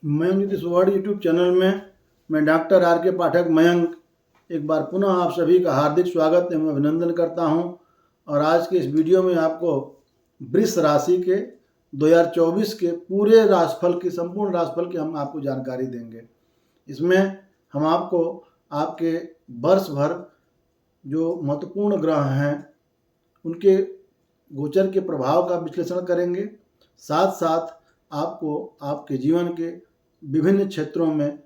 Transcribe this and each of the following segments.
Mayank Nitish world YouTube channel में मैं doctor R के पाठक मयंक एक बार पुनः आप सभी का हार्दिक स्वागत एवं अभिनंदन करता हूं। और आज के इस वीडियो में आपको वृष राशि के 2024 के पूरे राशिफल की संपूर्ण राशिफल की हम आपको जानकारी देंगे। इसमें हम आपको आपके वर्ष भर जो महत्वपूर्ण ग्रह हैं उनके गोचर के प्रभाव का विश्लेषण करेंगे। साथ साथ आपको आपके जीवन के विभिन्न क्षेत्रों में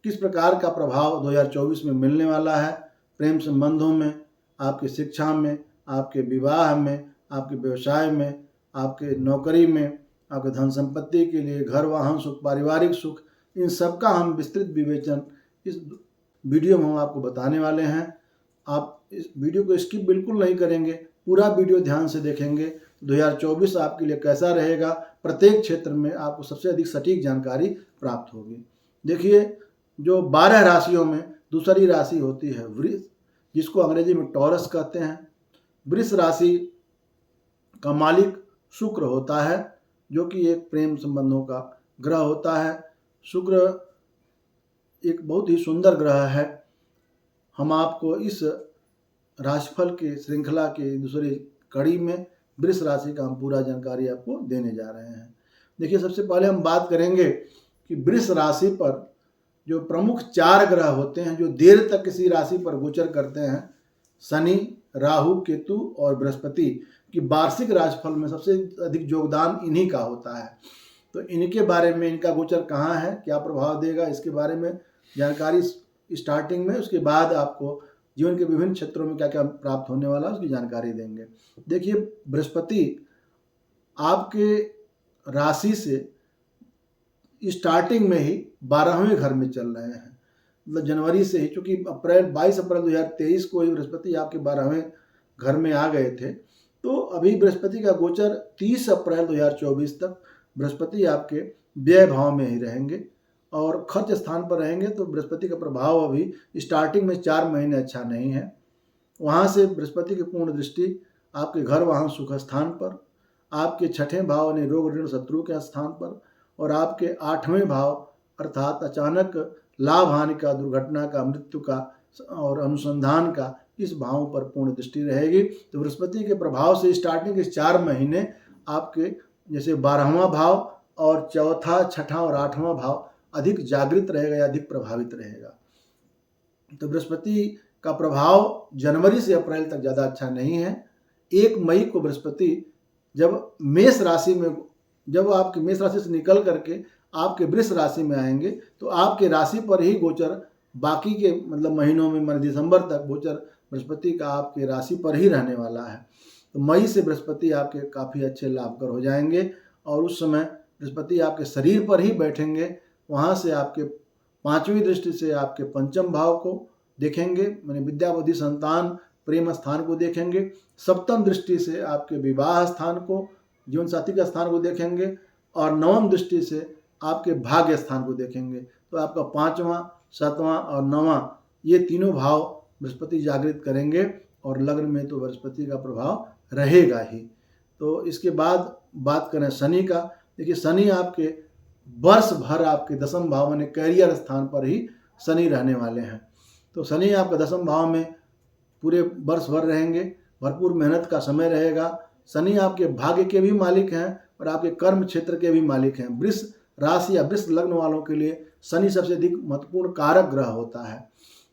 किस प्रकार का प्रभाव 2024 में मिलने वाला है, प्रेम संबंधों में, आपकी शिक्षा में, आपके विवाह में, आपके व्यवसाय में, आपके नौकरी में, आपके धन संपत्ति के लिए, घर वाहन सुख, पारिवारिक सुख, इन सब का हम विस्तृत विवेचन इस वीडियो में हम आपको बताने वाले हैं। आप इस वीडियो को स्किप बिल्कुल नहीं करेंगे, पूरा वीडियो ध्यान से देखेंगे। 2024 आपके लिए कैसा रहेगा, प्रत्येक क्षेत्र में आपको सबसे अधिक सटीक जानकारी प्राप्त होगी। देखिए, जो 12 राशियों में दूसरी राशि होती है वृष, जिसको अंग्रेजी में टॉरस कहते हैं। वृष राशि का मालिक शुक्र होता है, जो कि एक प्रेम संबंधों का ग्रह होता है। शुक्र एक बहुत ही सुंदर ग्रह है। हम आपको इस राशिफल के श्रृंखला के दूसरी कड़ी में वृष राशि का हम पूरा जानकारी आपको देने जा रहे हैं। देखिए, सबसे पहले हम बात करेंगे कि वृष राशि पर जो प्रमुख 4 ग्रह होते हैं जो देर तक किसी राशि पर गोचर करते हैं, शनि, राहु, केतु और बृहस्पति की वार्षिक राशिफल में सबसे अधिक योगदान इन्हीं का होता है। तो इनके बारे में, इनका गोचर कहाँ है, क्या प्रभाव देगा, इसके बारे में जानकारी स्टार्टिंग में, उसके बाद आपको जीवन के विभिन्न क्षेत्रों में क्या क्या प्राप्त होने वाला है उसकी जानकारी देंगे। देखिए, बृहस्पति आपके राशि से स्टार्टिंग में ही 12वें घर में चल रहे हैं, मतलब जनवरी से ही, क्योंकि 22 अप्रैल 2023 को ही बृहस्पति आपके 12वें घर में आ गए थे। तो अभी बृहस्पति का गोचर 30 अप्रैल 2024 तक बृहस्पति आपके व्यय भाव में ही रहेंगे और खर्च स्थान पर रहेंगे। तो बृहस्पति का प्रभाव अभी स्टार्टिंग में 4 महीने अच्छा नहीं है। वहाँ से बृहस्पति की पूर्ण दृष्टि आपके घर वाहन सुख स्थान पर, आपके 6ठे भाव यानी रोग ऋण शत्रु के स्थान पर, और आपके 8वें भाव अर्थात अचानक लाभ हानि का, दुर्घटना का, मृत्यु का और अनुसंधान का, इस भाव पर पूर्ण दृष्टि रहेगी। तो बृहस्पति के प्रभाव से स्टार्टिंग के 4 महीने आपके जैसे 12वां भाव और चौथा, 6ठा और 8वां भाव अधिक जागृत रहेगा या अधिक प्रभावित रहेगा। तो बृहस्पति का प्रभाव जनवरी से अप्रैल तक ज़्यादा अच्छा नहीं है। 1 मई को बृहस्पति जब मेष राशि में, जब आपके मेष राशि से निकल करके आपके वृष राशि में आएंगे तो आपके राशि पर ही गोचर बाकी के मतलब महीनों में, मान दिसंबर तक गोचर बृहस्पति का आपके राशि पर ही रहने वाला है। तो मई से बृहस्पति आपके काफ़ी अच्छे लाभकर हो जाएंगे और उस समय बृहस्पति आपके शरीर पर ही बैठेंगे। वहाँ से आपके 5वीं दृष्टि से आपके 5म भाव को देखेंगे, माने विद्या बुद्धि संतान प्रेम स्थान को देखेंगे। 7म दृष्टि से आपके विवाह स्थान को, जीवन साथी का स्थान को देखेंगे और 9वीं दृष्टि से आपके भाग्य स्थान को देखेंगे। तो आपका 5वां, 7वां और 9वां ये तीनों भाव बृहस्पति जागृत करेंगे और लग्न में तो बृहस्पति का प्रभाव रहेगा ही। तो इसके बाद बात करें शनि का। देखिए, शनि आपके वर्ष भर आपके 10म भाव यानी कैरियर स्थान पर ही शनि रहने वाले हैं। तो शनि आपका 10म भाव में पूरे वर्ष भर रहेंगे, भरपूर मेहनत का समय रहेगा। शनि आपके भाग्य के भी मालिक हैं और आपके कर्म क्षेत्र के भी मालिक हैं। वृष राशि या वृष लग्न वालों के लिए शनि सबसे अधिक महत्वपूर्ण कारक ग्रह होता है।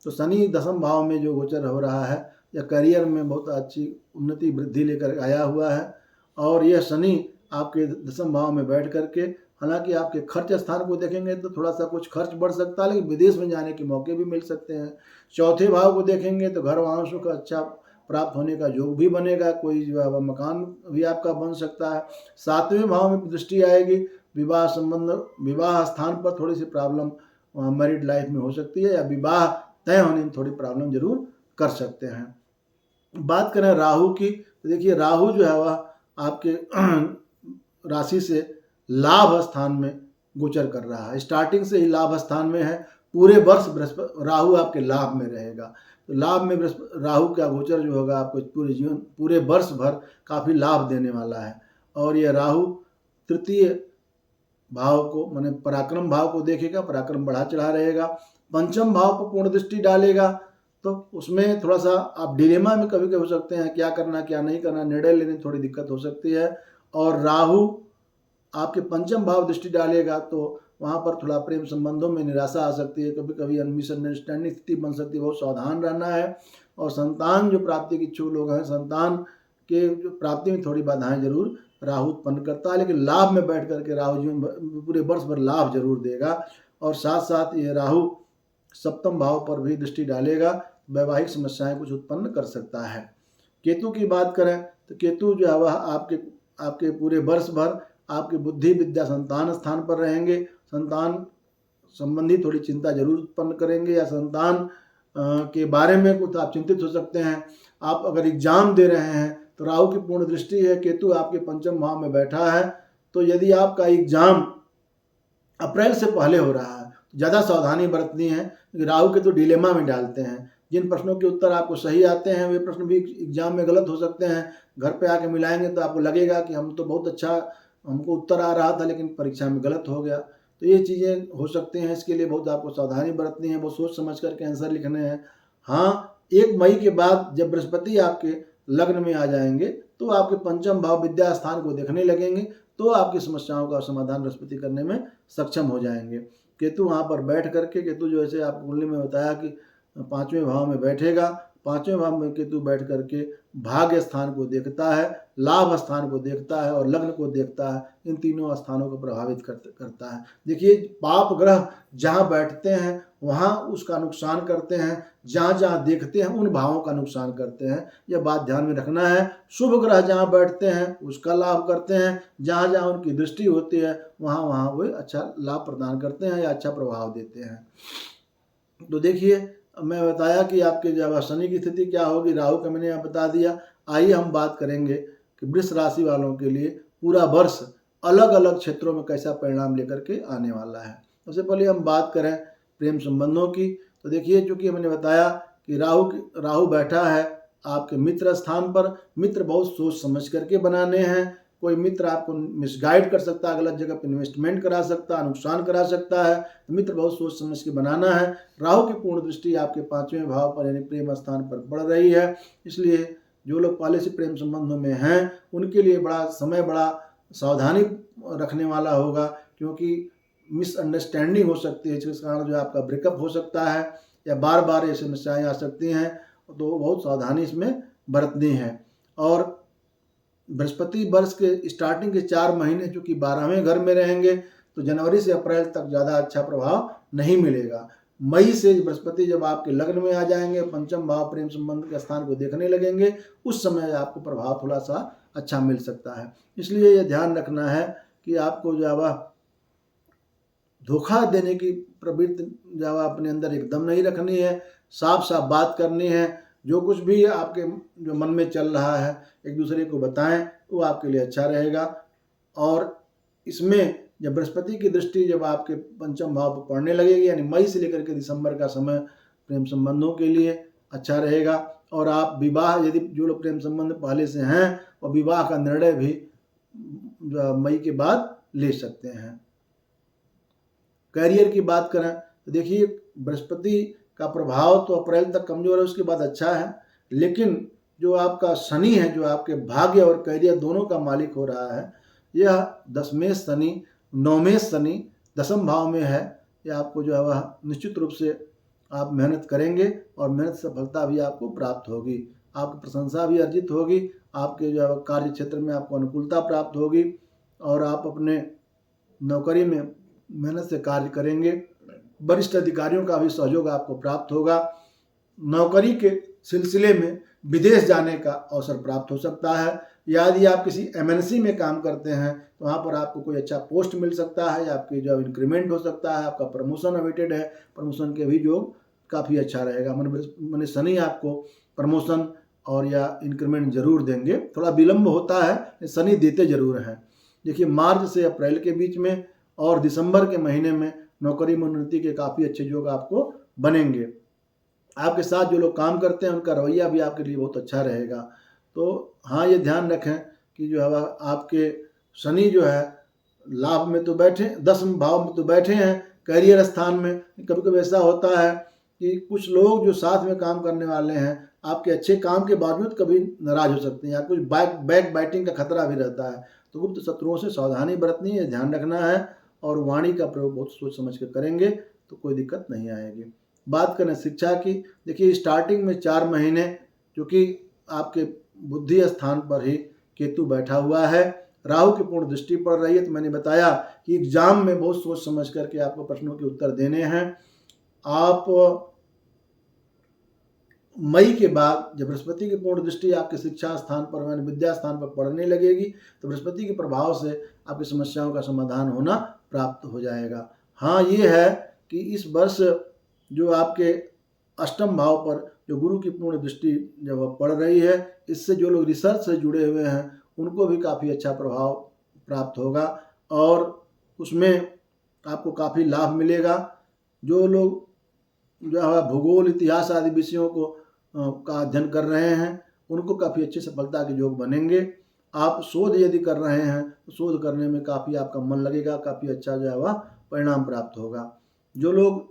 तो शनि 10म भाव में जो गोचर हो रहा है या करियर में बहुत अच्छी उन्नति वृद्धि लेकर आया हुआ है। और यह शनि आपके 10म भाव में बैठ करके, हालांकि आपके खर्च स्थान को देखेंगे तो थोड़ा सा कुछ खर्च बढ़ सकता है, लेकिन विदेश में जाने के मौके भी मिल सकते हैं। 4थे भाव को देखेंगे तो घर वाहन सुख अच्छा प्राप्त होने का योग भी बनेगा, कोई जो है मकान भी आपका बन सकता है। 7वें भाव में दृष्टि आएगी, विवाह संबंध, विवाह स्थान पर थोड़ी सी प्रॉब्लम मैरिड लाइफ में हो सकती है या विवाह तय होने में थोड़ी प्रॉब्लम जरूर कर सकते हैं। बात करें राहु की, तो देखिए राहु जो है वह आपके राशि से लाभ स्थान में गोचर कर रहा है। स्टार्टिंग से ही लाभ स्थान में है, पूरे वर्ष राहु आपके लाभ में रहेगा। तो लाभ में राहु का गोचर जो होगा आपको पूरे जीवन, पूरे वर्ष भर काफ़ी लाभ देने वाला है। और ये राहु तृतीय भाव को माने पराक्रम भाव को देखेगा, पराक्रम बढ़ा चढ़ा रहेगा। पंचम भाव पर पूर्ण दृष्टि डालेगा तो उसमें थोड़ा सा आप डिलेमा में कभी कभी हो सकते हैं, क्या करना क्या नहीं करना, निर्णय लेने में थोड़ी दिक्कत हो सकती है। और राहु आपके पंचम भाव दृष्टि डालेगा तो वहाँ पर थोड़ा प्रेम संबंधों में निराशा आ सकती है, कभी कभी मिसअंडरस्टैंडिंग स्थिति बन सकती है, बहुत सावधान रहना है। और संतान जो प्राप्ति के इच्छुक लोग हैं, संतान के जो प्राप्ति में थोड़ी बाधाएं जरूर राहु उत्पन्न करता है, लेकिन लाभ में बैठ करके राहु जीवन पूरे वर्ष भर लाभ जरूर देगा। और साथ साथ ये राहु सप्तम भाव पर भी दृष्टि डालेगा, वैवाहिक समस्याएं कुछ उत्पन्न कर सकता है। केतु की बात करें तो केतु जो है वह आपके पूरे वर्ष भर आपकी बुद्धि विद्या संतान स्थान पर रहेंगे। संतान संबंधी थोड़ी चिंता जरूर उत्पन्न करेंगे, या संतान के बारे में कुछ आप चिंतित हो सकते हैं। आप अगर एग्जाम दे रहे हैं तो राहु की पूर्ण दृष्टि है, केतु आपके पंचम भाव में बैठा है, तो यदि आपका एग्जाम अप्रैल से पहले हो रहा है तो ज़्यादा सावधानी बरतनी है, क्योंकि राहु के तो डिलेमा में डालते हैं। जिन प्रश्नों के उत्तर आपको सही आते हैं वे प्रश्न भी एग्जाम में गलत हो सकते हैं। घर पे आके मिलाएंगे तो आपको लगेगा कि हम तो बहुत अच्छा, हमको उत्तर आ रहा था लेकिन परीक्षा में गलत हो गया। तो ये चीज़ें हो सकती हैं, इसके लिए बहुत आपको सावधानी बरतनी है, बहुत सोच समझ करके आंसर लिखने हैं। हाँ, 1 मई के बाद जब बृहस्पति आपके लग्न में आ जाएंगे तो आपके पंचम भाव विद्या स्थान को देखने लगेंगे, तो आपकी समस्याओं का समाधान बृहस्पति करने में सक्षम हो जाएंगे। केतु वहाँ पर बैठ करके, केतु जो ऐसे आपको कुंडली में बताया कि 5वें भाव में बैठेगा, 5वें भाव में केतु बैठ करके भाग्य स्थान को देखता है, लाभ स्थान को देखता है और लग्न को देखता है। इन तीनों स्थानों को प्रभावित करता है। देखिए, पाप ग्रह जहाँ बैठते हैं वहाँ उसका नुकसान करते हैं, जहाँ जहाँ देखते हैं उन भावों का नुकसान करते हैं, यह बात ध्यान में रखना है। शुभ ग्रह जहाँ बैठते हैं उसका लाभ करते हैं, जहाँ जहाँ उनकी दृष्टि होती है वहाँ वहाँ वे अच्छा लाभ प्रदान करते हैं या अच्छा प्रभाव देते हैं। तो देखिए, मैं बताया कि आपके जब शनि की स्थिति क्या होगी, राहु का मैंने यहाँ बता दिया। आइए हम बात करेंगे कि वृष राशि वालों के लिए पूरा वर्ष अलग अलग क्षेत्रों में कैसा परिणाम लेकर के आने वाला है। सबसे पहले हम बात करें प्रेम संबंधों की, तो देखिए, चूँकि मैंने बताया कि राहु बैठा है आपके मित्र स्थान पर। मित्र बहुत सोच समझ करके बनाने हैं। कोई मित्र आपको मिसगाइड कर सकता है, गलत जगह पर इन्वेस्टमेंट करा सकता है, नुकसान करा सकता है, तो मित्र बहुत सोच समझ के बनाना है। राहु की पूर्ण दृष्टि आपके 5वें भाव पर यानी प्रेम स्थान पर पड़ रही है, इसलिए जो लोग पहले से प्रेम संबंधों में हैं उनके लिए बड़ा सावधानी रखने वाला होगा, क्योंकि मिसअंडरस्टैंडिंग हो सकती है, जिस कारण जो आपका ब्रेकअप हो सकता है या बार बार ये समस्याएं आ सकती हैं, तो बहुत सावधानी इसमें बरतनी है। और बृहस्पति वर्ष के स्टार्टिंग के 4 महीने चूँकि 12वें घर में रहेंगे तो जनवरी से अप्रैल तक ज़्यादा अच्छा प्रभाव नहीं मिलेगा। मई से बृहस्पति जब आपके लग्न में आ जाएंगे, पंचम भाव प्रेम संबंध के स्थान को देखने लगेंगे, उस समय आपको प्रभाव थोड़ा सा अच्छा मिल सकता है। इसलिए यह ध्यान रखना है कि आपको जो धोखा देने की प्रवृत्ति जो अपने अंदर एकदम नहीं रखनी है। साफ साफ बात करनी है, जो कुछ भी आपके जो मन में चल रहा है एक दूसरे को बताएं, वो आपके लिए अच्छा रहेगा। और इसमें जब बृहस्पति की दृष्टि जब आपके पंचम भाव पर पड़ने लगेगी, यानी मई से लेकर के दिसंबर का समय प्रेम संबंधों के लिए अच्छा रहेगा। और आप विवाह, यदि जो लोग प्रेम संबंध पहले से हैं, और विवाह का निर्णय भी मई के बाद ले सकते हैं। करियर की बात करें तो देखिए, बृहस्पति का प्रभाव तो अप्रैल तक कमजोर है, उसके बाद अच्छा है, लेकिन जो आपका शनि है, जो आपके भाग्य और करियर दोनों का मालिक हो रहा है, यह 10वें शनि 9वें शनि 10म भाव में है। यह आपको जो है वह निश्चित रूप से आप मेहनत करेंगे और मेहनत सफलता भी आपको प्राप्त होगी, आपकी प्रशंसा भी अर्जित होगी, आपके जो है कार्य क्षेत्र में आपको अनुकूलता प्राप्त होगी और आप अपने नौकरी में मेहनत से कार्य करेंगे। वरिष्ठ अधिकारियों का भी सहयोग आपको प्राप्त होगा। नौकरी के सिलसिले में विदेश जाने का अवसर प्राप्त हो सकता है। यदि आप किसी MNC में काम करते हैं तो वहाँ पर आपको कोई अच्छा पोस्ट मिल सकता है, या आपकी जो इंक्रीमेंट हो सकता है, आपका प्रमोशन अवेटेड है, प्रमोशन के भी योग काफ़ी अच्छा रहेगा। मैंने शनि आपको प्रमोशन और या इंक्रीमेंट जरूर देंगे, थोड़ा विलम्ब होता है, शनि देते जरूर हैं। देखिए, मार्च से अप्रैल के बीच में और दिसंबर के महीने में नौकरी में उन्नति के काफ़ी अच्छे योग आपको बनेंगे। आपके साथ जो लोग काम करते हैं उनका रवैया भी आपके लिए बहुत अच्छा रहेगा। तो हाँ, ये ध्यान रखें कि जो है आपके शनि जो है लाभ में तो बैठे, 10वें भाव में तो बैठे हैं करियर स्थान में। कभी कभी ऐसा होता है कि कुछ लोग जो साथ में काम करने वाले हैं आपके अच्छे काम के बावजूद कभी नाराज हो सकते हैं या कुछ बैक बाइटिंग का खतरा भी रहता है। तो गुप्त शत्रुओं से सावधानी बरतनी है, ध्यान रखना है और वाणी का प्रयोग बहुत सोच समझ कर करेंगे तो कोई दिक्कत नहीं आएगी। बात करें शिक्षा की, देखिए स्टार्टिंग में 4 महीने जो कि आपके बुद्धि स्थान पर ही केतु बैठा हुआ है, राहु की पूर्ण दृष्टि पड़ रही है, तो मैंने बताया कि एग्जाम में बहुत सोच समझ करके आपको प्रश्नों के उत्तर देने हैं। आप मई के बाद जब बृहस्पति की पूर्ण दृष्टि आपके शिक्षा स्थान पर यानी विद्या स्थान पर पड़ने लगेगी तो बृहस्पति के प्रभाव से आपकी समस्याओं का समाधान होना प्राप्त हो जाएगा। हाँ, ये है कि इस वर्ष जो आपके अष्टम भाव पर जो गुरु की पूर्ण दृष्टि जब पड़ रही है, इससे जो लोग रिसर्च से जुड़े हुए हैं उनको भी काफ़ी अच्छा प्रभाव प्राप्त होगा और उसमें आपको काफ़ी लाभ मिलेगा। जो लोग जो है भूगोल, इतिहास आदि विषयों को का अध्ययन कर रहे हैं उनको काफ़ी अच्छी सफलता के योग बनेंगे। आप शोध यदि कर रहे हैं तो शोध करने में काफ़ी आपका मन लगेगा, काफ़ी अच्छा जो है वह परिणाम प्राप्त होगा। जो लोग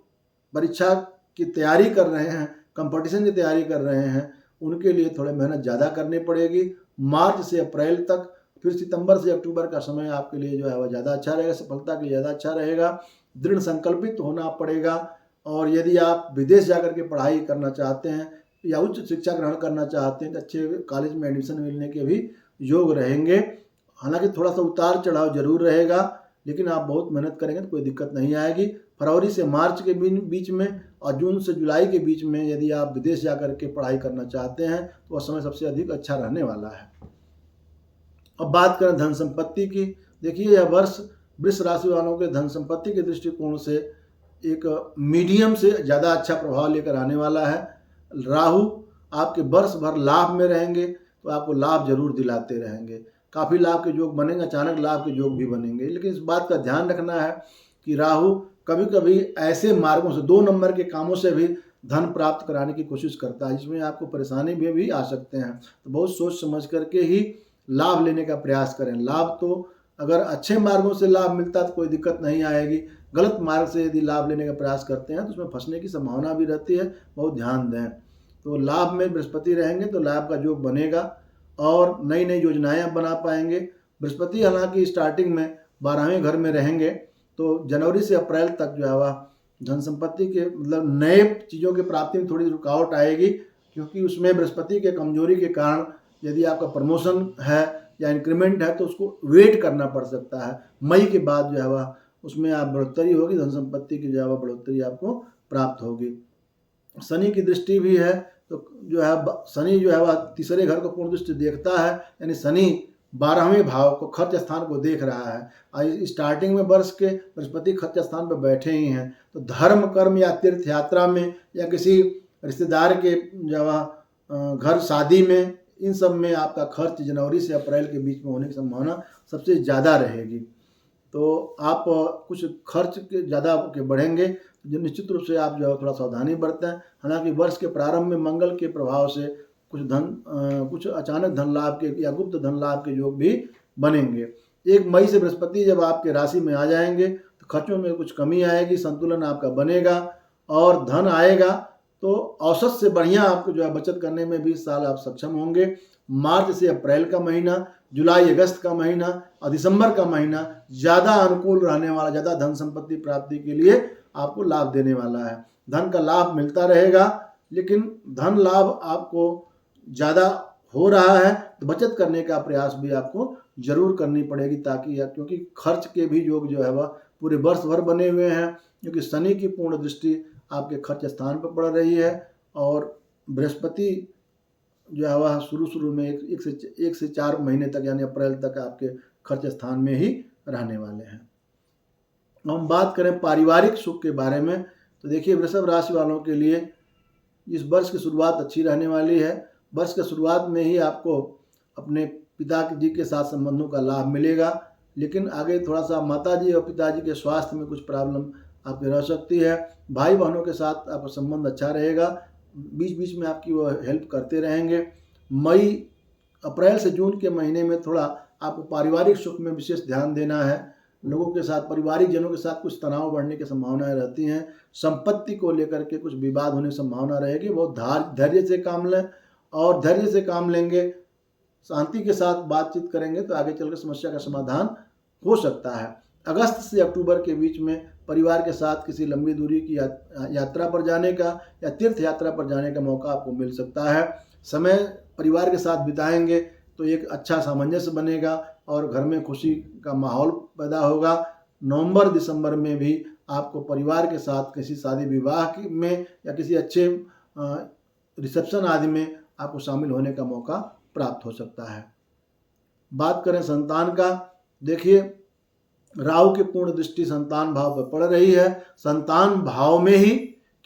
परीक्षा की तैयारी कर रहे हैं, कंपटीशन की तैयारी कर रहे हैं, उनके लिए थोड़ी मेहनत ज़्यादा करनी पड़ेगी। मार्च से अप्रैल तक, फिर सितंबर से अक्टूबर का समय आपके लिए जो है वह ज़्यादा अच्छा रहेगा, सफलता के लिए ज़्यादा अच्छा रहेगा। दृढ़ संकल्पित होना पड़ेगा और यदि आप विदेश जाकर के पढ़ाई करना चाहते हैं या उच्च शिक्षा ग्रहण करना चाहते हैं तो अच्छे कॉलेज में एडमिशन मिलने के भी योग रहेंगे। हालांकि थोड़ा सा उतार चढ़ाव जरूर रहेगा, लेकिन आप बहुत मेहनत करेंगे तो कोई दिक्कत नहीं आएगी। फरवरी से मार्च के बीच में और जून से जुलाई के बीच में यदि आप विदेश जाकर के पढ़ाई करना चाहते हैं तो वह समय सबसे अधिक अच्छा रहने वाला है। अब बात करें धन संपत्ति की, देखिए यह वर्ष वृष राशि वालों के धन संपत्ति के दृष्टिकोण से एक मीडियम से ज़्यादा अच्छा प्रभाव लेकर आने वाला है। राहु आपके वर्ष भर लाभ में रहेंगे तो आपको लाभ जरूर दिलाते रहेंगे, काफ़ी लाभ के योग बनेंगे, अचानक लाभ के योग भी बनेंगे। लेकिन इस बात का ध्यान रखना है कि राहु कभी कभी ऐसे मार्गों से 2 नंबर के कामों से भी धन प्राप्त कराने की कोशिश करता है जिसमें आपको परेशानी भी आ सकते हैं। तो बहुत सोच समझ करके ही लाभ लेने का प्रयास करें। लाभ तो अगर अच्छे मार्गों से लाभ मिलता है तो कोई दिक्कत नहीं आएगी, गलत मार्ग से यदि लाभ लेने का प्रयास करते हैं तो उसमें फंसने की संभावना भी रहती है, बहुत ध्यान दें। तो लाभ में बृहस्पति रहेंगे तो लाभ का योग बनेगा और नई नई योजनाएं आप बना पाएंगे। बृहस्पति हालांकि स्टार्टिंग में 12वें घर में रहेंगे तो जनवरी से अप्रैल तक जो है वह धन संपत्ति के मतलब नए चीज़ों की प्राप्ति में थोड़ी रुकावट आएगी, क्योंकि उसमें बृहस्पति के कमजोरी के कारण यदि आपका प्रमोशन है या इंक्रीमेंट है तो उसको वेट करना पड़ सकता है। मई के बाद जो है वह उसमें आप बढ़ोतरी होगी, धन संपत्ति की जो है वह बढ़ोतरी आपको प्राप्त होगी। शनि की दृष्टि भी है तो जो है शनि जो है वह तीसरे घर को पूर्ण दृष्टि देखता है, यानी शनि 12वें भाव को खर्च स्थान को देख रहा है और स्टार्टिंग में वर्ष के बृहस्पति खर्च स्थान पर बैठे ही हैं। तो धर्म कर्म या तीर्थ यात्रा में या किसी रिश्तेदार के जो घर शादी में, इन सब में आपका खर्च जनवरी से अप्रैल के बीच में होने की संभावना सबसे ज़्यादा रहेगी। तो आप कुछ खर्च के ज़्यादा के बढ़ेंगे जो निश्चित रूप से आप जो है थोड़ा सावधानी बरतें। हालांकि वर्ष के प्रारंभ में मंगल के प्रभाव से कुछ अचानक धन लाभ के या गुप्त धन लाभ के योग भी बनेंगे। 1 मई से बृहस्पति जब आपके राशि में आ जाएंगे तो खर्चों में कुछ कमी आएगी, संतुलन आपका बनेगा और धन आएगा तो औसत से बढ़िया आपको जो है बचत करने में भी इस साल आप सक्षम होंगे। मार्च से अप्रैल का महीना, जुलाई अगस्त का महीना और दिसंबर का महीना ज़्यादा अनुकूल रहने वाला, ज़्यादा धन संपत्ति प्राप्ति के लिए आपको लाभ देने वाला है। धन का लाभ मिलता रहेगा, लेकिन धन लाभ आपको ज़्यादा हो रहा है तो बचत करने का प्रयास भी आपको जरूर करनी पड़ेगी, ताकि क्योंकि खर्च के भी योग जो है वह पूरे वर्ष भर बने हुए हैं, क्योंकि शनि की पूर्ण दृष्टि आपके खर्च स्थान पर पड़ रही है और बृहस्पति जो है वह शुरू में एक से 4 महीने तक यानी अप्रैल तक आपके खर्च स्थान में ही रहने वाले हैं। हम बात करें पारिवारिक सुख के बारे में तो देखिए वृषभ राशि वालों के लिए इस वर्ष की शुरुआत अच्छी रहने वाली है। वर्ष के शुरुआत में ही आपको अपने पिताजी के साथ संबंधों का लाभ मिलेगा, लेकिन आगे थोड़ा सा माताजी और पिताजी के स्वास्थ्य में कुछ प्रॉब्लम आपकी रह सकती है। भाई बहनों के साथ आपका संबंध अच्छा रहेगा, बीच बीच में आपकी वो हेल्प करते रहेंगे। अप्रैल से जून के महीने में थोड़ा आपको पारिवारिक सुख में विशेष ध्यान देना है। लोगों के साथ, पारिवारिक जनों के साथ कुछ तनाव बढ़ने की संभावनाएं रहती हैं। संपत्ति को लेकर के कुछ विवाद होने की संभावना रहेगी। बहुत धैर्य से काम लें, और धैर्य से काम लेंगे, शांति के साथ बातचीत करेंगे तो आगे चलकर समस्या का समाधान हो सकता है। अगस्त से अक्टूबर के बीच में परिवार के साथ किसी लंबी दूरी की यात्रा पर जाने का या तीर्थ यात्रा पर जाने का मौका आपको मिल सकता है। समय परिवार के साथ बिताएंगे तो एक अच्छा सामंजस्य बनेगा और घर में खुशी का माहौल पैदा होगा। नवंबर दिसंबर में भी आपको परिवार के साथ किसी शादी विवाह में या किसी अच्छे रिसेप्शन आदि में आपको शामिल होने का मौका प्राप्त हो सकता है। बात करें संतान का, देखिए राहु की पूर्ण दृष्टि संतान भाव पर पड़ रही है। संतान भाव में ही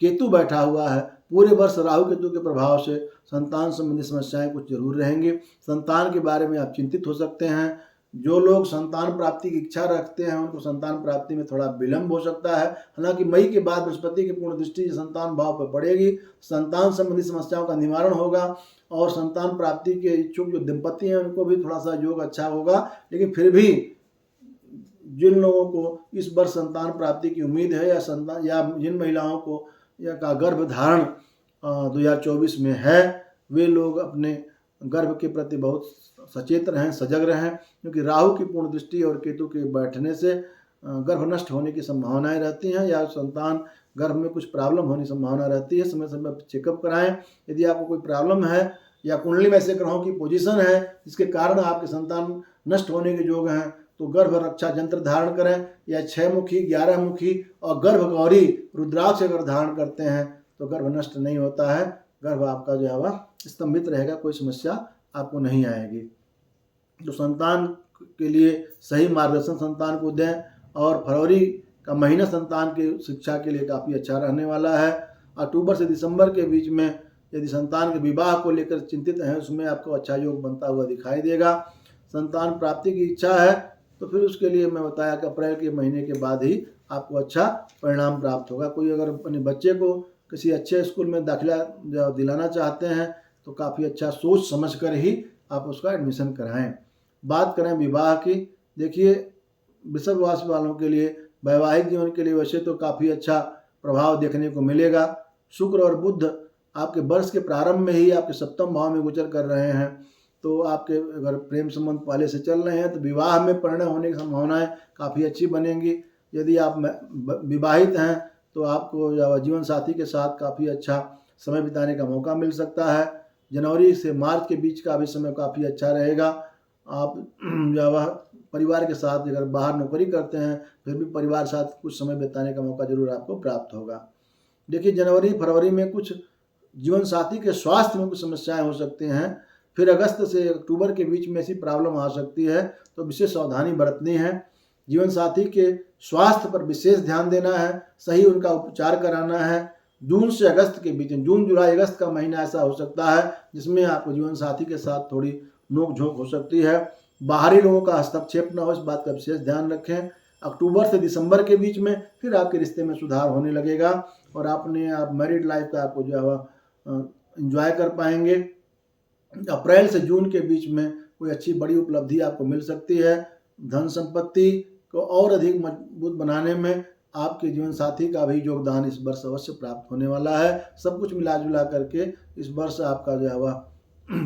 केतु बैठा हुआ है। पूरे वर्ष राहु केतु के प्रभाव से संतान संबंधी समस्याएं कुछ जरूर रहेंगी। संतान के बारे में आप चिंतित हो सकते हैं। जो लोग संतान प्राप्ति की इच्छा रखते हैं उनको संतान प्राप्ति में थोड़ा विलंब हो सकता है। हालांकि मई के बाद बृहस्पति की पूर्ण दृष्टि संतान भाव पर पड़ेगी, संतान संबंधी समस्याओं का निवारण होगा और संतान प्राप्ति के इच्छुक जो दंपति हैं उनको भी थोड़ा सा योग अच्छा होगा। लेकिन फिर भी जिन लोगों को इस वर्ष संतान प्राप्ति की उम्मीद है या जिन महिलाओं को या का गर्भधारण 2024 में है, वे लोग अपने गर्भ के प्रति बहुत सचेत रहें, सजग रहें, क्योंकि राहु की पूर्ण दृष्टि और केतु के बैठने से गर्भ नष्ट होने की संभावनाएं रहती हैं या संतान गर्भ में कुछ प्रॉब्लम होने की संभावना रहती है। समय समय पर चेकअप कराएं। यदि आपको कोई प्रॉब्लम है या कुंडली में ऐसे ग्रहों की पोजीशन है जिसके कारण आपके संतान नष्ट होने के योग हैं तो गर्भ रक्षा यंत्र धारण करें, या 6 मुखी 11 मुखी और गर्भ गौरी रुद्राक्ष अगर धारण करते हैं तो गर्भ नष्ट नहीं होता है। गर्भ आपका जो है वह स्तंभित रहेगा, कोई समस्या आपको नहीं आएगी। तो संतान के लिए सही मार्गदर्शन संतान को दें, और फरवरी का महीना संतान की शिक्षा के लिए काफ़ी अच्छा रहने वाला है। अक्टूबर से दिसंबर के बीच में यदि संतान के विवाह को लेकर चिंतित हैं उसमें आपको अच्छा योग बनता हुआ दिखाई देगा। संतान प्राप्ति की इच्छा है तो फिर उसके लिए मैं बताया कि अप्रैल के महीने के बाद ही आपको अच्छा परिणाम प्राप्त होगा। कोई अगर अपने बच्चे को किसी अच्छे स्कूल में दाखिला दिलाना चाहते हैं तो काफ़ी अच्छा सोच समझ कर ही आप उसका एडमिशन कराएं। बात करें विवाह की, देखिए वृषभ राशि वालों के लिए वैवाहिक जीवन के लिए वैसे तो काफ़ी अच्छा प्रभाव देखने को मिलेगा। शुक्र और बुध आपके वर्ष के प्रारंभ में ही आपके सप्तम भाव में गोचर कर रहे हैं, तो आपके अगर प्रेम संबंध पहले से चल रहे हैं तो विवाह में परिणय होने की संभावनाएं काफ़ी अच्छी बनेंगी। यदि आप विवाहित हैं तो आपको जीवन साथी के साथ काफ़ी अच्छा समय बिताने का मौका मिल सकता है। जनवरी से मार्च के बीच का भी समय काफ़ी अच्छा रहेगा। आप परिवार के साथ अगर बाहर नौकरी करते हैं फिर भी परिवार के साथ कुछ समय बिताने का मौका जरूर आपको प्राप्त होगा। देखिए जनवरी फरवरी में कुछ जीवन साथी के स्वास्थ्य में कुछ समस्याएं हो सकती हैं। फिर अगस्त से अक्टूबर के बीच में ऐसी प्रॉब्लम आ सकती है तो विशेष सावधानी बरतनी है। जीवन साथी के स्वास्थ्य पर विशेष ध्यान देना है, सही उनका उपचार कराना है। जून से अगस्त के बीच में, जून जुलाई अगस्त का महीना ऐसा हो सकता है जिसमें आपको जीवन साथी के साथ थोड़ी नोक झोंक हो सकती है। बाहरी लोगों का हस्तक्षेप न हो, इस बात का विशेष ध्यान रखें। अक्टूबर से दिसंबर के बीच में फिर आपके रिश्ते में सुधार होने लगेगा और आप मैरिड लाइफ का आपको जो है एंजॉय कर पाएंगे। अप्रैल से जून के बीच में कोई अच्छी बड़ी उपलब्धि आपको मिल सकती है। धन संपत्ति को और अधिक मजबूत बनाने में आपके जीवन साथी का भी योगदान इस वर्ष अवश्य प्राप्त होने वाला है। सब कुछ मिला जुला करके इस वर्ष आपका जो है वह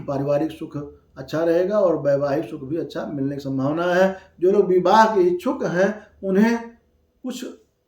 पारिवारिक सुख अच्छा रहेगा और वैवाहिक सुख भी अच्छा मिलने की संभावना है। जो लोग विवाह के इच्छुक हैं उन्हें कुछ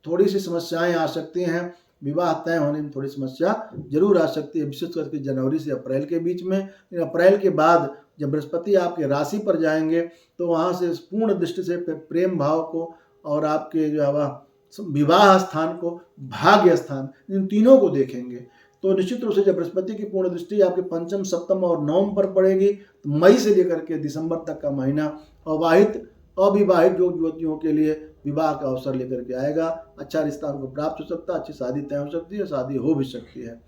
थोड़ी सी समस्याएं आ सकती हैं। विवाह तय होने में थोड़ी समस्या जरूर आ सकती है, विशेष करके जनवरी से अप्रैल के बीच में। अप्रैल के बाद जब बृहस्पति आपके राशि पर जाएंगे तो वहाँ से पूर्ण दृष्टि से प्रेम भाव को और आपके जो है विवाह स्थान को, भाग्य स्थान, इन तीनों को देखेंगे। तो निश्चित रूप से जब बृहस्पति की पूर्ण दृष्टि आपके पंचम, सप्तम और नवम पर पड़ेगी तो मई से लेकर के दिसंबर तक का महीना अविवाहित युवतियों के लिए विवाह का अवसर लेकर के आएगा। अच्छा रिश्ता उनको प्राप्त हो सकता है, अच्छी शादी तय हो सकती है, शादी हो भी सकती है।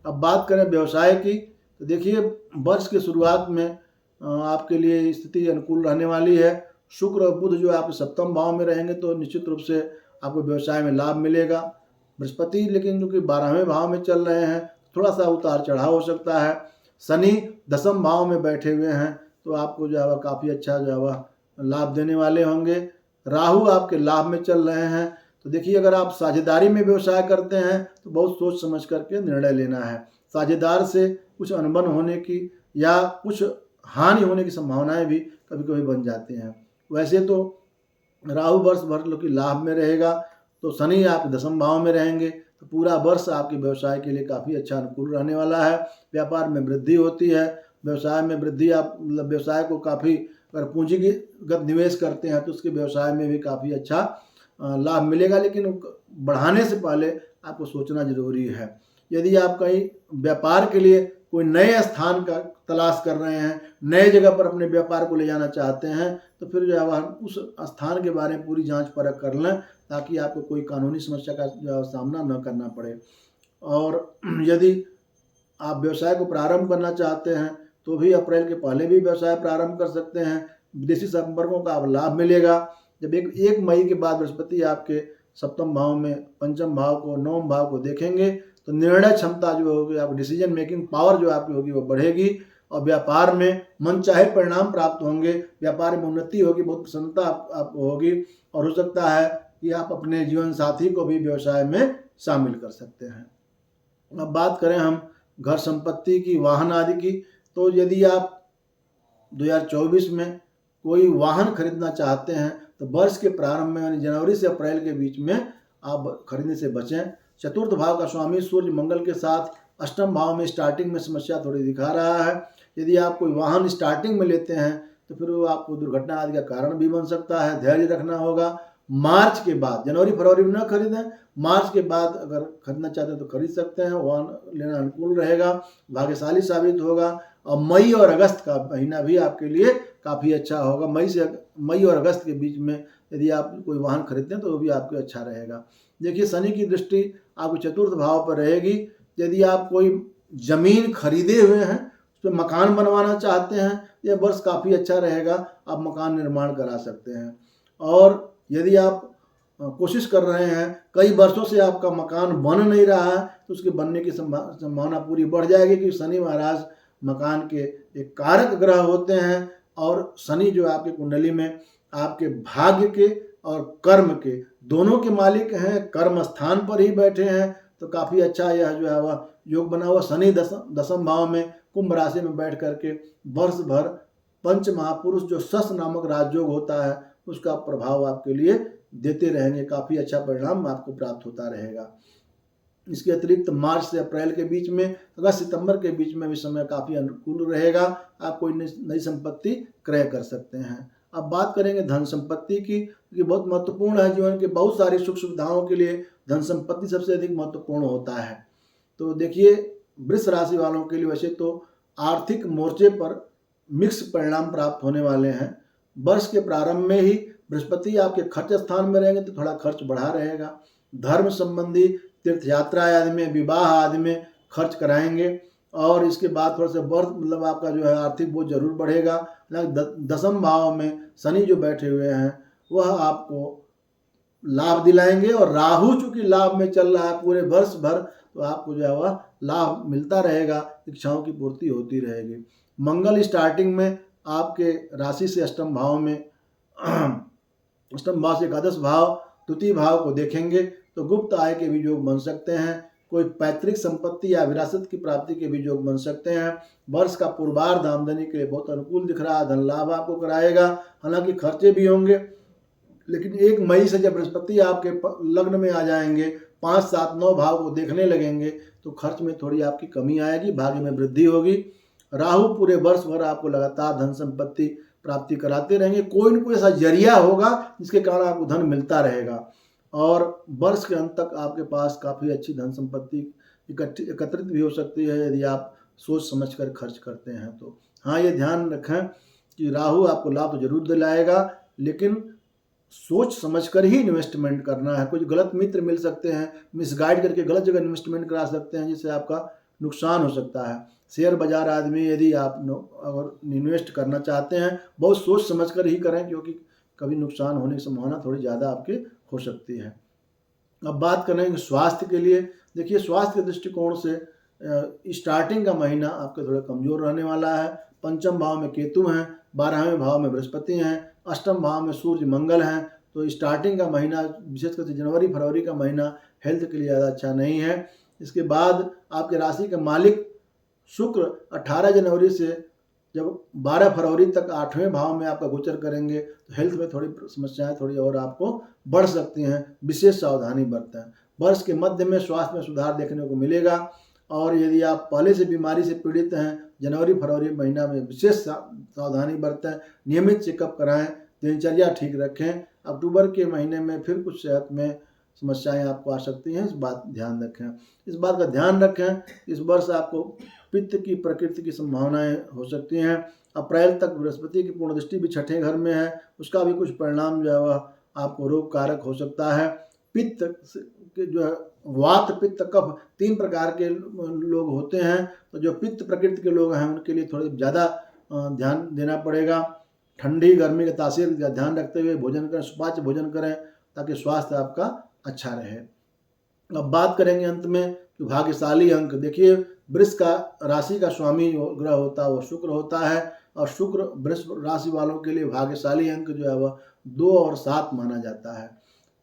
अब बात करें व्यवसाय की तो देखिए वर्ष की शुरुआत में आपके लिए स्थिति अनुकूल रहने वाली है। शुक्र और बुध जो आपके सप्तम भाव में रहेंगे तो निश्चित रूप से आपको व्यवसाय में लाभ मिलेगा। बृहस्पति लेकिन जो कि 12वें भाव में चल रहे हैं, थोड़ा सा उतार चढ़ाव हो सकता है। शनि 10वें भाव में बैठे हुए हैं तो आपको जो है काफ़ी अच्छा जो है लाभ देने वाले होंगे। राहु आपके लाभ में चल रहे हैं। तो देखिए, अगर आप साझेदारी में व्यवसाय करते हैं तो बहुत सोच समझ करके निर्णय लेना है। साझेदार से कुछ अनबन होने की या कुछ हानि होने की संभावनाएं भी कभी कभी बन जाती हैं। वैसे तो राहु वर्ष भर लोग की लाभ में रहेगा, तो शनि आपके दसम भाव में रहेंगे, तो पूरा वर्ष आपके व्यवसाय के लिए काफ़ी अच्छा अनुकूल रहने वाला है। व्यापार में वृद्धि होती है, व्यवसाय में वृद्धि, आप मतलब व्यवसाय को काफ़ी, अगर पूंजीगत निवेश करते हैं तो उसके व्यवसाय में भी काफ़ी अच्छा लाभ मिलेगा, लेकिन बढ़ाने से पहले आपको सोचना जरूरी है। यदि आप कहीं व्यापार के लिए कोई नए स्थान का तलाश कर रहे हैं, नए जगह पर अपने व्यापार को ले जाना चाहते हैं, तो फिर जो है उस स्थान के बारे में पूरी जांच परख कर लें, ताकि आपको कोई कानूनी समस्या का जो सामना न करना पड़े। और यदि आप व्यवसाय को प्रारंभ करना चाहते हैं तो भी अप्रैल के पहले भी व्यवसाय प्रारंभ कर सकते हैं। विदेशी संपर्कों का लाभ मिलेगा। जब 1 मई के बाद बृहस्पति आपके सप्तम भाव में पंचम भाव को, नवम भाव को देखेंगे, तो निर्णय क्षमता जो होगी, आप डिसीजन मेकिंग पावर जो आपकी होगी वो बढ़ेगी, और व्यापार में मनचाहे परिणाम प्राप्त होंगे, व्यापार में उन्नति होगी, बहुत प्रसन्नता आपको होगी, और हो सकता है कि आप अपने जीवन साथी को भी व्यवसाय में शामिल कर सकते हैं। अब बात करें हम घर संपत्ति की, वाहन आदि की, तो यदि आप 2024 में कोई वाहन खरीदना चाहते हैं तो वर्ष के प्रारंभ में यानी जनवरी से अप्रैल के बीच में आप खरीदने से बचें। चतुर्थ भाव का स्वामी सूर्य मंगल के साथ अष्टम भाव में स्टार्टिंग में समस्या थोड़ी दिखा रहा है। यदि आप कोई वाहन स्टार्टिंग में लेते हैं तो फिर वो आपको दुर्घटना आदि का कारण भी बन सकता है, धैर्य रखना होगा। मार्च के बाद, जनवरी फरवरी में न खरीदें, मार्च के बाद अगर खरीदना चाहते हैं तो खरीद सकते हैं, वाहन लेना अनुकूल रहेगा, भाग्यशाली साबित होगा। और मई और अगस्त का महीना भी आपके लिए काफ़ी अच्छा होगा। मई और अगस्त के बीच में यदि आप कोई वाहन खरीदते हैं तो वो भी आपके अच्छा रहेगा। देखिए, शनि की दृष्टि आपके चतुर्थ भाव पर रहेगी। यदि आप कोई जमीन खरीदे हुए हैं, उस पर मकान बनवाना चाहते हैं, यह वर्ष काफ़ी अच्छा रहेगा, आप मकान निर्माण करा सकते हैं। और यदि आप कोशिश कर रहे हैं, कई वर्षों से आपका मकान बन नहीं रहा है, तो उसके बनने की संभावना पूरी बढ़ जाएगी, क्योंकि शनि महाराज मकान के एक कारक ग्रह होते हैं, और शनि जो आपकी कुंडली में आपके भाग्य के और कर्म के दोनों के मालिक हैं, कर्म स्थान पर ही बैठे हैं, तो काफ़ी अच्छा यह जो है वह योग बना हुआ। शनि दसम भाव में कुंभ राशि में बैठ करके वर्ष भर पंच महापुरुष जो शश नामक राजयोग होता है उसका प्रभाव आपके लिए देते रहेंगे, काफ़ी अच्छा परिणाम आपको प्राप्त होता रहेगा। इसके अतिरिक्त मार्च से अप्रैल के बीच में, अगस्त सितंबर के बीच में भी समय काफ़ी अनुकूल रहेगा, आप कोई नई संपत्ति क्रय कर सकते हैं। अब बात करेंगे धन संपत्ति की, कि बहुत महत्वपूर्ण है। जीवन के बहुत सारी सुख सुविधाओं के लिए धन संपत्ति सबसे अधिक महत्वपूर्ण होता है। तो देखिए, वृष राशि वालों के लिए वैसे तो आर्थिक मोर्चे पर मिक्स परिणाम प्राप्त होने वाले हैं। वर्ष के प्रारंभ में ही बृहस्पति आपके खर्च स्थान में रहेंगे तो थोड़ा खर्च बढ़ा रहेगा। धर्म संबंधी तीर्थ यात्रा आदि में, विवाह आदि में खर्च कराएंगे, और इसके बाद थोड़ा सा वर्ष मतलब आपका जो है आर्थिक बोझ जरूर बढ़ेगा। दसम भाव में शनि जो बैठे हुए हैं वह आपको लाभ दिलाएंगे, और राहु चूंकि लाभ में चल रहा है पूरे वर्ष भर, तो आपको जो है वह लाभ मिलता रहेगा, इच्छाओं की पूर्ति होती रहेगी। मंगल स्टार्टिंग में आपके राशि से अष्टम भाव में अष्टम भाव से एकादश भाव, द्वितीय भाव को देखेंगे, तो गुप्त आय के भी योग बन सकते हैं। कोई पैतृक संपत्ति या विरासत की प्राप्ति के भी योग बन सकते हैं। वर्ष का पूर्वार्ध आमदनी के लिए बहुत अनुकूल दिख रहा है, धन लाभ आपको कराएगा, हालांकि खर्चे भी होंगे, लेकिन 1 मई से जब बृहस्पति आपके लग्न में आ जाएंगे, 5, 7, 9 भाव को देखने लगेंगे, तो खर्च में थोड़ी आपकी कमी आएगी, भाग्य में वृद्धि होगी। राहु पूरे वर्ष भर आपको लगातार धन संपत्ति प्राप्ति कराते रहेंगे, कोई न कोई ऐसा जरिया होगा जिसके कारण आपको धन मिलता रहेगा, और वर्ष के अंत तक आपके पास काफ़ी अच्छी धन संपत्ति एकत्रित भी हो सकती है, यदि आप सोच समझकर खर्च करते हैं तो। हाँ, ये ध्यान रखें कि राहु आपको लाभ तो जरूर दिलाएगा, लेकिन सोच समझकर ही इन्वेस्टमेंट करना है। कुछ गलत मित्र मिल सकते हैं, मिसगाइड करके गलत जगह इन्वेस्टमेंट करा सकते हैं, जिससे आपका नुकसान हो सकता है। शेयर बाजार आदि में यदि आप अगर इन्वेस्ट करना चाहते हैं, बहुत सोच समझकर ही करें, क्योंकि कभी नुकसान होने की संभावना थोड़ी ज़्यादा आपके हो सकती है। अब बात करेंगे स्वास्थ्य के लिए। देखिए, स्वास्थ्य के दृष्टिकोण से स्टार्टिंग का महीना आपके थोड़ा कमज़ोर रहने वाला है। पंचम भाव में केतु हैं, 12वें भाव में बृहस्पति हैं, अष्टम भाव में सूर्य मंगल हैं, तो स्टार्टिंग का महीना विशेषकर से जनवरी फरवरी का महीना हेल्थ के लिए ज़्यादा अच्छा नहीं है। इसके बाद आपके राशि के मालिक शुक्र 18 जनवरी से जब 12 फरवरी तक 8वें भाव में आपका गोचर करेंगे तो हेल्थ में थोड़ी समस्याएं थोड़ी और आपको बढ़ सकती हैं, विशेष सावधानी बरतें। वर्ष के मध्य में स्वास्थ्य में सुधार देखने को मिलेगा और यदि आप पहले से बीमारी से पीड़ित हैं जनवरी फरवरी महीना में विशेष सावधानी बरतें, नियमित चेकअप कराएं, दिनचर्या ठीक रखें। अक्टूबर के महीने में फिर कुछ सेहत में समस्याएं आपको आ सकती हैं, इस बात ध्यान रखें। इस बात का ध्यान रखें इस वर्ष आपको पित्त की प्रकृति की संभावनाएं हो सकती हैं। अप्रैल तक बृहस्पति की पूर्ण दृष्टि भी छठे घर में है, उसका भी कुछ परिणाम जो है वह आपको रोग कारक हो सकता है। पित्त जो है वात पित्त कफ 3 प्रकार के लोग होते हैं, तो जो पित्त प्रकृति के लोग हैं उनके लिए थोड़ी ज़्यादा ध्यान देना पड़ेगा। ठंडी गर्मी के तासीर का ध्यान रखते हुए भोजन करें, सुपाच्य भोजन करें ताकि स्वास्थ्य आपका अच्छा रहे। अब बात करेंगे अंत में कि भाग्यशाली अंक। देखिए वृष का राशि का स्वामी ग्रह होता है वो शुक्र होता है और शुक्र वृष राशि वालों के लिए भाग्यशाली अंक जो है वह 2 और 7 माना जाता है।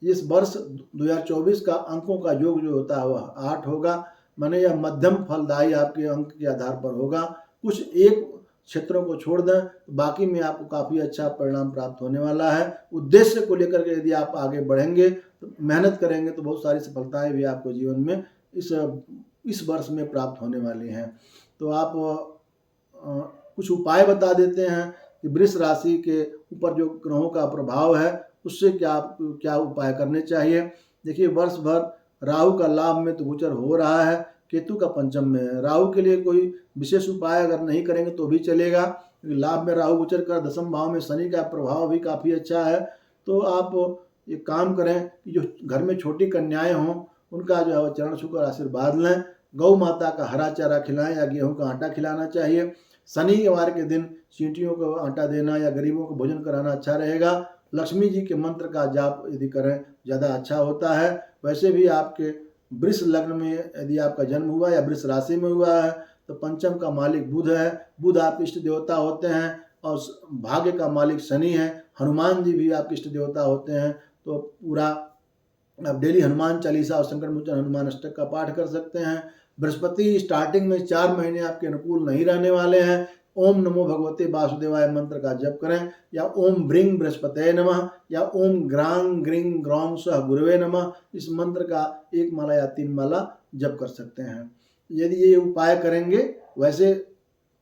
इस वर्ष 2024 का अंकों का योग जो होता है वह 8 होगा, माने यह मध्यम फलदायी आपके अंक के आधार पर होगा। कुछ एक क्षेत्रों को छोड़ दें तो बाकी में आपको काफ़ी अच्छा परिणाम प्राप्त होने वाला है। उद्देश्य को लेकर के यदि आप आगे बढ़ेंगे तो मेहनत करेंगे तो बहुत सारी सफलताएं भी आपको जीवन में इस वर्ष में प्राप्त होने वाली हैं। तो आप कुछ उपाय बता देते हैं कि वृष राशि के ऊपर जो ग्रहों का प्रभाव है उससे क्या उपाय करने चाहिए। देखिए वर्ष भर राहु का लाभ में तो गोचर हो रहा है, केतु का पंचम में है। राहु के लिए कोई विशेष उपाय अगर नहीं करेंगे तो भी चलेगा, क्योंकि लाभ में राहु गोचर कर दशम भाव में शनि का प्रभाव भी काफ़ी अच्छा है। तो आप एक काम करें कि जो घर में छोटी कन्याएं हों उनका जो है चरण छूकर आशीर्वाद लें। गौ माता का हरा चारा खिलाएं या गेहूं का आटा खिलाना चाहिए। शनिवार के दिन चींटियों को आटा देना या गरीबों को भोजन कराना अच्छा रहेगा। लक्ष्मी जी के मंत्र का जाप यदि करें ज़्यादा अच्छा होता है। वैसे भी आपके वृष लग्न में यदि आपका जन्म हुआ या वृष राशि में हुआ है तो पंचम का मालिक बुध है। बुध आपके इष्ट देवता होते हैं और भाग्य का मालिक शनि है। हनुमान जी भी आपके इष्ट देवता होते हैं। तो पूरा आप डेली हनुमान चालीसा और संकट मोचन हनुमान अष्टक का पाठ कर सकते हैं। बृहस्पति स्टार्टिंग में 4 महीने आपके अनुकूल नहीं रहने वाले हैं। ओम नमो भगवते वासुदेवाय मंत्र का जप करें या ओम ब्रिंग बृहस्पतये नमः या ओम ग्रांग ग्रिंग ग्रौंग सह गुरुवे नमः, इस मंत्र का 1 माला या 3 माला जप कर सकते हैं। यदि ये उपाय करेंगे, वैसे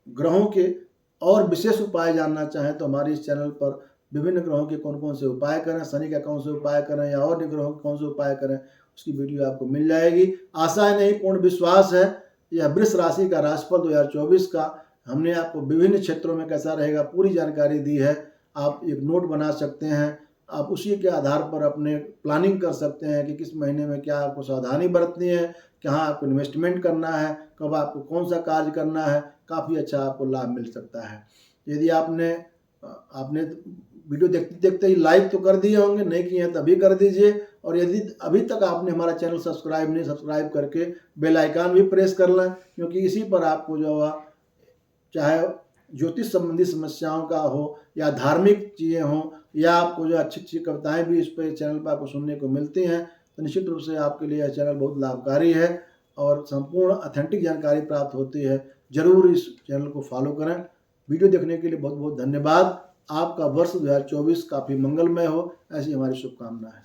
ग्रहों के और विशेष उपाय जानना चाहें तो हमारे इस चैनल पर विभिन्न ग्रहों के कौन कौन से उपाय करें, शनि का कौन से उपाय करें या और ग्रहों के कौन से उपाय करें, उसकी वीडियो आपको मिल जाएगी। आशा है नहीं पूर्ण विश्वास है यह वृष राशि का राशिफल 2024 का हमने आपको विभिन्न क्षेत्रों में कैसा रहेगा पूरी जानकारी दी है। आप एक नोट बना सकते हैं, आप उसी के आधार पर अपने प्लानिंग कर सकते हैं कि किस महीने में क्या आपको सावधानी बरतनी है, कहाँ आपको इन्वेस्टमेंट करना है, कब आपको कौन सा कार्य करना है। काफ़ी अच्छा आपको लाभ मिल सकता है। यदि आपने वीडियो देखते देखते ही लाइक तो कर दिए होंगे, नहीं किए हैं तभी कर दीजिए। और यदि अभी तक आपने हमारा चैनल सब्सक्राइब करके बेल आइकन भी प्रेस कर लें, क्योंकि इसी पर आपको जो है चाहे ज्योतिष संबंधी समस्याओं का हो या धार्मिक चीज़ें हों या आपको जो अच्छी अच्छी कविताएं भी इस पर चैनल पर आपको सुनने को मिलती हैं, तो निश्चित रूप से आपके लिए यह चैनल बहुत लाभकारी है और संपूर्ण ऑथेंटिक जानकारी प्राप्त होती है। ज़रूर इस चैनल को फॉलो करें। वीडियो देखने के लिए बहुत बहुत धन्यवाद। आपका वर्ष 2024 काफ़ी मंगलमय हो, ऐसी हमारी शुभकामना है।